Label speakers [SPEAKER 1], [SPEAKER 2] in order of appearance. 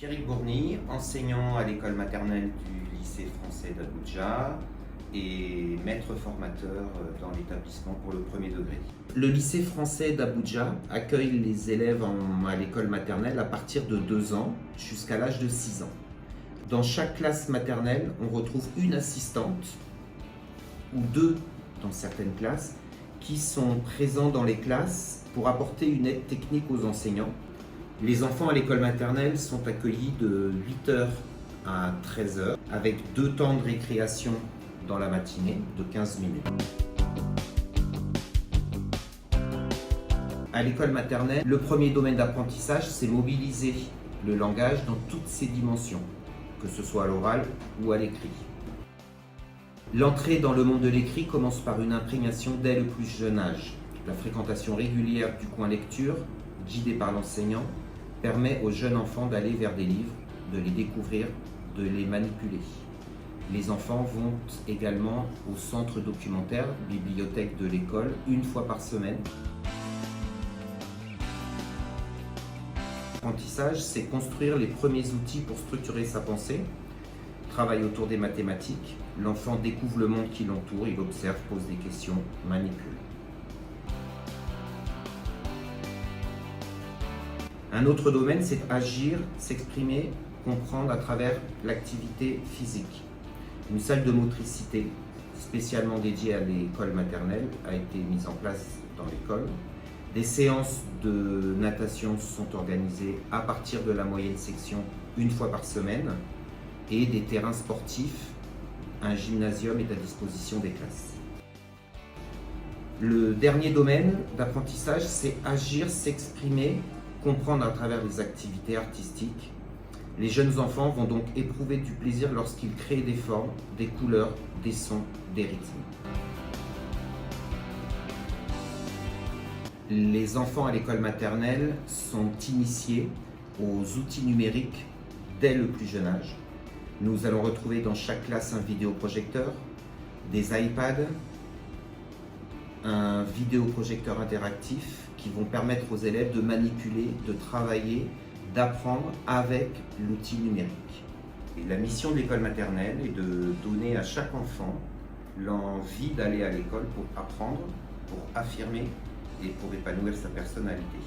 [SPEAKER 1] Pierrick Bourny, enseignant à l'école maternelle du lycée français d'Abuja et maître formateur dans l'établissement pour le premier degré. Le lycée français d'Abuja accueille les élèves à l'école maternelle à partir de 2 ans jusqu'à l'âge de 6 ans. Dans chaque classe maternelle, on retrouve une assistante ou deux dans certaines classes qui sont présents dans les classes pour apporter une aide technique aux enseignants. Les enfants à l'école maternelle sont accueillis de 8h à 13h avec 2 temps de récréation dans la matinée de 15 minutes. À l'école maternelle, le premier domaine d'apprentissage, c'est mobiliser le langage dans toutes ses dimensions, que ce soit à l'oral ou à l'écrit. L'entrée dans le monde de l'écrit commence par une imprégnation dès le plus jeune âge. La fréquentation régulière du coin lecture, guidée par l'enseignant, permet aux jeunes enfants d'aller vers des livres, de les découvrir, de les manipuler. Les enfants vont également au centre documentaire, bibliothèque de l'école, une fois par semaine. L'apprentissage, c'est construire les premiers outils pour structurer sa pensée. Travail autour des mathématiques, l'enfant découvre le monde qui l'entoure, il observe, pose des questions, manipule. Un autre domaine, c'est agir, s'exprimer, comprendre à travers l'activité physique. Une salle de motricité spécialement dédiée à l'école maternelle a été mise en place dans l'école. Des séances de natation sont organisées à partir de la moyenne section une fois par semaine et des terrains sportifs, un gymnasium est à disposition des classes. Le dernier domaine d'apprentissage, c'est agir, s'exprimer, comprendre à travers les activités artistiques. Les jeunes enfants vont donc éprouver du plaisir lorsqu'ils créent des formes, des couleurs, des sons, des rythmes. Les enfants à l'école maternelle sont initiés aux outils numériques dès le plus jeune âge. Nous allons retrouver dans chaque classe un vidéoprojecteur, des iPads, un vidéoprojecteur interactif qui vont permettre aux élèves de manipuler, de travailler, d'apprendre avec l'outil numérique. Et la mission de l'école maternelle est de donner à chaque enfant l'envie d'aller à l'école pour apprendre, pour affirmer et pour épanouir sa personnalité.